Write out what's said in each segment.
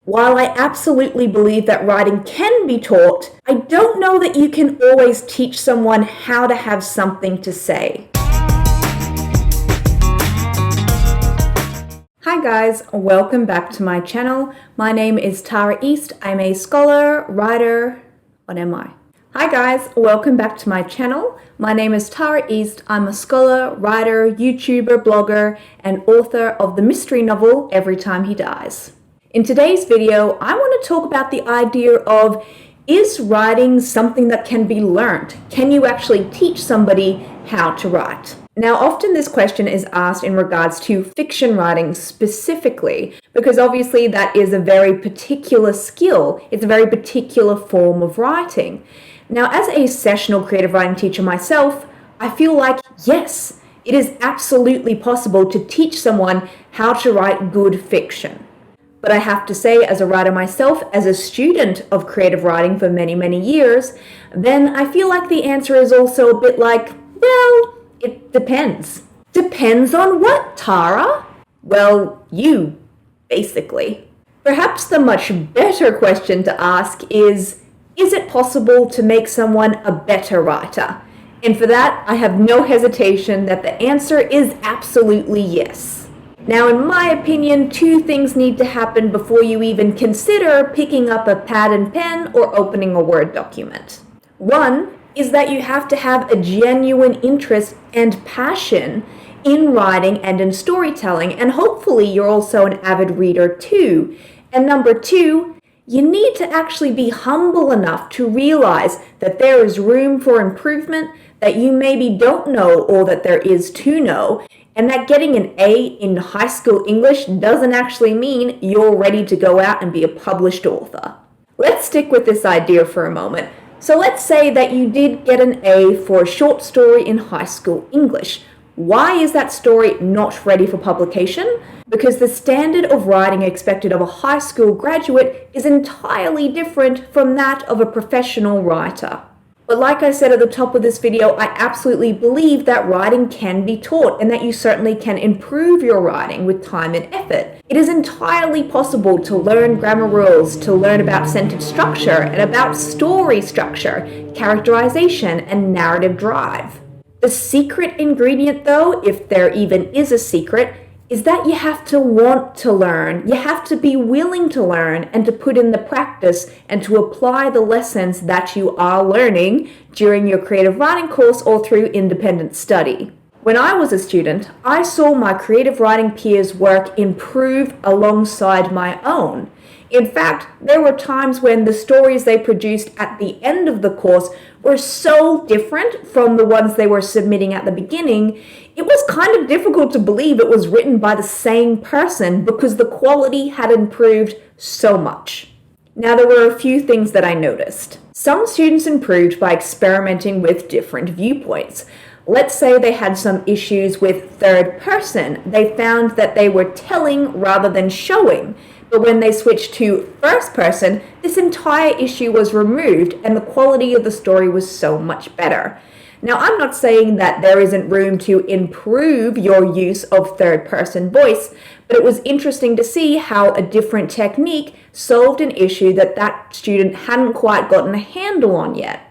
While I absolutely believe that writing can be taught, I don't know that you can always teach someone how to have something to say. Hi guys, welcome back to my channel. My name is Tara East. I'm a scholar, writer, what am I? Hi guys, welcome back to my channel. My name is Tara East. I'm a scholar, writer, YouTuber, blogger, and author of the mystery novel Every Time He Dies. In today's video, I want to talk about the idea of, is writing something that can be learned? Can you actually teach somebody how to write? Now, often this question is asked in regards to fiction writing specifically, because obviously that is a very particular skill. It's a very particular form of writing. Now, as a sessional creative writing teacher myself, I feel like, yes, it is absolutely possible to teach someone how to write good fiction. But I have to say, as a writer myself, as a student of creative writing for many, many years, then I feel like the answer is also a bit like, well, it depends. Depends on what, Tara? Well, you, basically. Perhaps the much better question to ask is it possible to make someone a better writer? And for that, I have no hesitation that the answer is absolutely yes. Now, in my opinion, two things need to happen before you even consider picking up a pad and pen or opening a Word document. One is that you have to have a genuine interest and passion in writing and in storytelling, and hopefully you're also an avid reader too. And number two, you need to actually be humble enough to realize that there is room for improvement, that you maybe don't know or that there is to know, and that getting an A in high school English doesn't actually mean you're ready to go out and be a published author. Let's stick with this idea for a moment. So let's say that you did get an A for a short story in high school English. Why is that story not ready for publication? Because the standard of writing expected of a high school graduate is entirely different from that of a professional writer. But like I said at the top of this video, I absolutely believe that writing can be taught and that you certainly can improve your writing with time and effort. It is entirely possible to learn grammar rules, to learn about sentence structure and about story structure, characterization, and narrative drive. The secret ingredient, though, if there even is a secret, is that you have to want to learn. You have to be willing to learn and to put in the practice and to apply the lessons that you are learning during your creative writing course or through independent study. When I was a student, I saw my creative writing peers' work improve alongside my own. In fact, there were times when the stories they produced at the end of the course were so different from the ones they were submitting at the beginning, it was kind of difficult to believe it was written by the same person because the quality had improved so much. Now, there were a few things that I noticed. Some students improved by experimenting with different viewpoints. Let's say they had some issues with third person. They found that they were telling rather than showing. But when they switched to first person, this entire issue was removed and the quality of the story was so much better. Now, I'm not saying that there isn't room to improve your use of third person voice, but it was interesting to see how a different technique solved an issue that student hadn't quite gotten a handle on yet.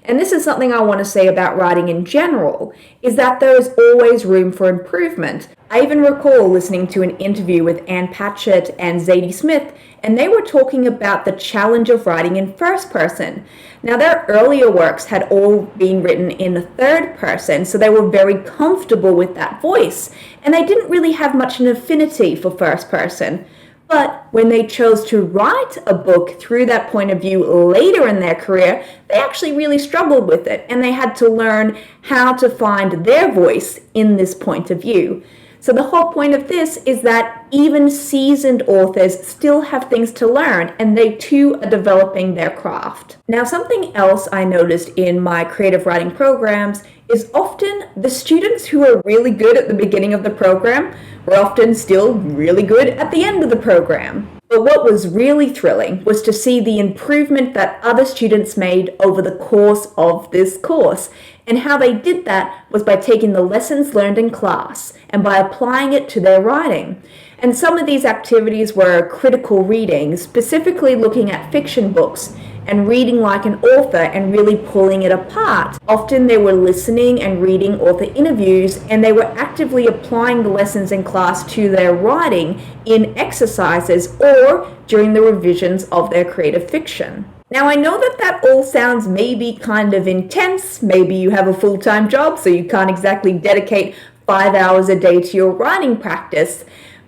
And this is something I want to say about writing in general, is that there is always room for improvement. I even recall listening to an interview with Ann Patchett and Zadie Smith, and they were talking about the challenge of writing in first person. Now, their earlier works had all been written in third person, so they were very comfortable with that voice, and they didn't really have much an affinity for first person. But when they chose to write a book through that point of view later in their career, they actually really struggled with it, and they had to learn how to find their voice in this point of view. So the whole point of this is that even seasoned authors still have things to learn, and they too are developing their craft. Now, something else I noticed in my creative writing programs is often the students who are really good at the beginning of the program were often still really good at the end of the program. But what was really thrilling was to see the improvement that other students made over the course of this course. And how they did that was by taking the lessons learned in class and by applying it to their writing. And some of these activities were critical reading, specifically looking at fiction books and reading like an author and really pulling it apart. Often they were listening and reading author interviews, and they were actively applying the lessons in class to their writing in exercises or during the revisions of their creative fiction. Now, I know that all sounds maybe kind of intense. Maybe you have a full-time job, so you can't exactly dedicate 5 hours a day to your writing practice,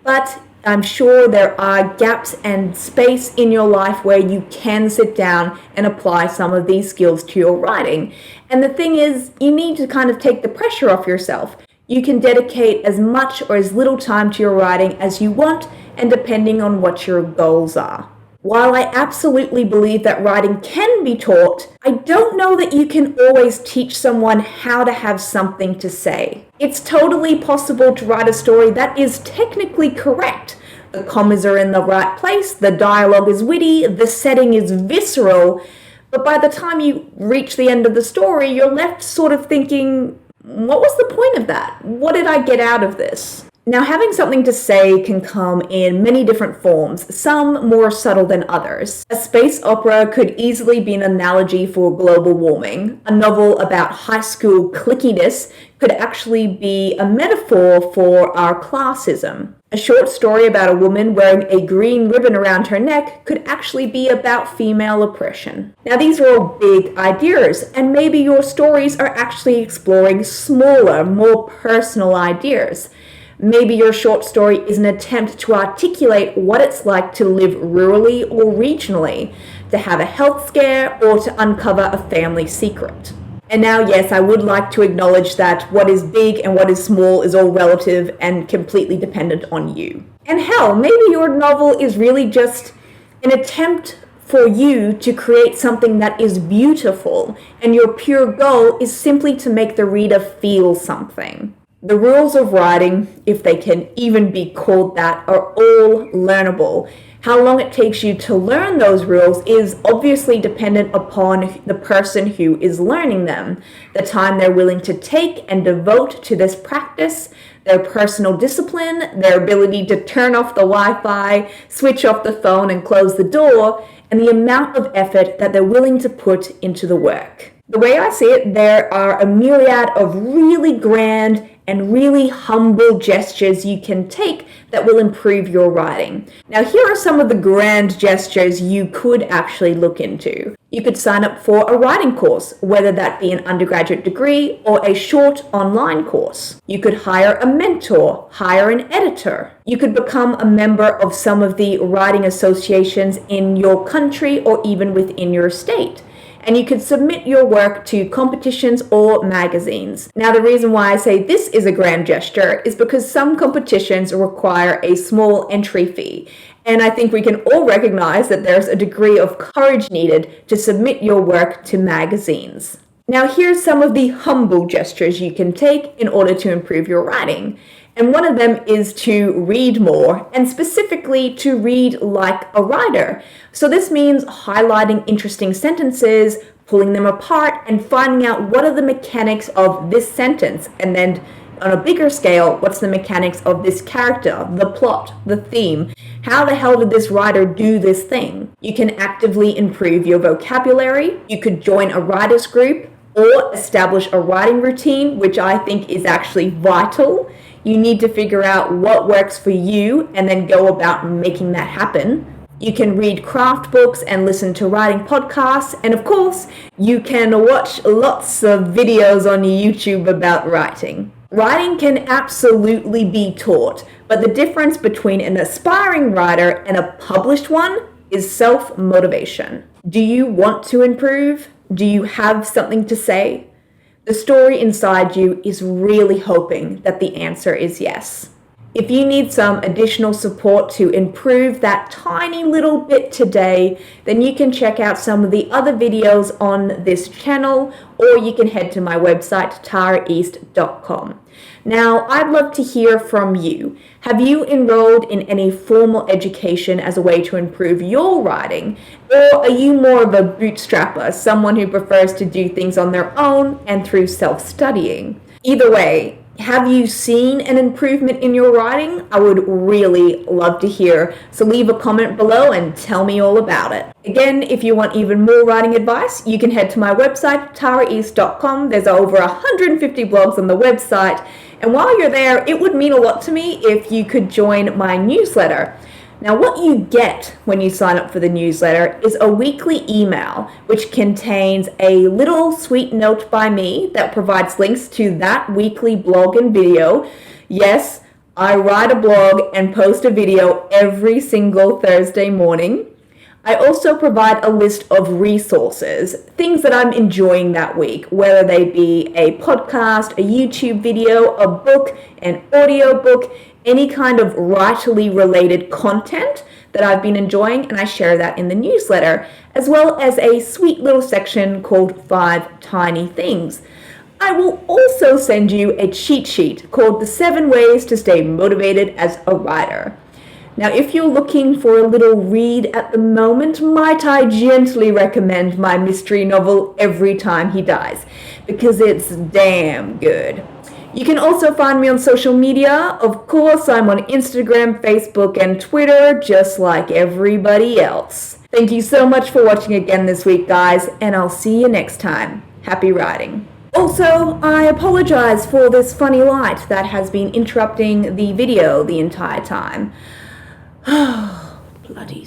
but I'm sure there are gaps and space in your life where you can sit down and apply some of these skills to your writing. And the thing is, you need to kind of take the pressure off yourself. You can dedicate as much or as little time to your writing as you want, and depending on what your goals are. While I absolutely believe that writing can be taught, I don't know that you can always teach someone how to have something to say. It's totally possible to write a story that is technically correct. The commas are in the right place, the dialogue is witty, the setting is visceral, but by the time you reach the end of the story, you're left sort of thinking, what was the point of that? What did I get out of this? Now, having something to say can come in many different forms, some more subtle than others. A space opera could easily be an analogy for global warming. A novel about high school clickiness could actually be a metaphor for our classism. A short story about a woman wearing a green ribbon around her neck could actually be about female oppression. Now, these are all big ideas, and maybe your stories are actually exploring smaller, more personal ideas. Maybe your short story is an attempt to articulate what it's like to live rurally or regionally, to have a health scare, or to uncover a family secret. And now, yes, I would like to acknowledge that what is big and what is small is all relative and completely dependent on you. And hell, maybe your novel is really just an attempt for you to create something that is beautiful, and your pure goal is simply to make the reader feel something. The rules of writing, if they can even be called that, are all learnable. How long it takes you to learn those rules is obviously dependent upon the person who is learning them, the time they're willing to take and devote to this practice, their personal discipline, their ability to turn off the Wi-Fi, switch off the phone and close the door, and the amount of effort that they're willing to put into the work. The way I see it, there are a myriad of really grand and really humble gestures you can take that will improve your writing. Now, here are some of the grand gestures you could actually look into. You could sign up for a writing course, whether that be an undergraduate degree or a short online course. You could hire a mentor, hire an editor. You could become a member of some of the writing associations in your country or even within your state. And you could submit your work to competitions or magazines. Now, the reason why I say this is a grand gesture is because some competitions require a small entry fee. And I think we can all recognize that there's a degree of courage needed to submit your work to magazines. Now, here's some of the humble gestures you can take in order to improve your writing. And one of them is to read more, and specifically to read like a writer. So this means highlighting interesting sentences, pulling them apart, and finding out what are the mechanics of this sentence. And then on a bigger scale, what's the mechanics of this character, the plot, the theme? How the hell did this writer do this thing? You can actively improve your vocabulary. You could join a writer's group or establish a writing routine, which I think is actually vital. You need to figure out what works for you and then go about making that happen. You can read craft books and listen to writing podcasts. And of course, you can watch lots of videos on YouTube about writing. Writing can absolutely be taught, but the difference between an aspiring writer and a published one is self-motivation. Do you want to improve? Do you have something to say? The story inside you is really hoping that the answer is yes. If you need some additional support to improve that tiny little bit today, then you can check out some of the other videos on this channel, or you can head to my website, taraeast.com. Now, I'd love to hear from you. Have you enrolled in any formal education as a way to improve your writing? Or are you more of a bootstrapper, someone who prefers to do things on their own and through self-studying? Either way, Have you seen an improvement in your writing? I would really love to hear. So leave a comment below and tell me all about it. Again, if you want even more writing advice, you can head to my website, taraeast.com. There's over 150 blogs on the website. And while you're there, it would mean a lot to me if you could join my newsletter. Now, what you get when you sign up for the newsletter is a weekly email, which contains a little sweet note by me that provides links to that weekly blog and video. Yes, I write a blog and post a video every single Thursday morning. I also provide a list of resources, things that I'm enjoying that week, whether they be a podcast, a YouTube video, a book, an audio book, any kind of writerly related content that I've been enjoying, and I share that in the newsletter, as well as a sweet little section called 5 Tiny Things. I will also send you a cheat sheet called the 7 Ways to Stay Motivated as a Writer. Now, if you're looking for a little read at the moment, might I gently recommend my mystery novel, Every Time He Dies, because it's damn good. You can also find me on social media. Of course, I'm on Instagram, Facebook, and Twitter, just like everybody else. Thank you so much for watching again this week, guys, and I'll see you next time. Happy writing. Also, I apologize for this funny light that has been interrupting the video the entire time. Oh, bloody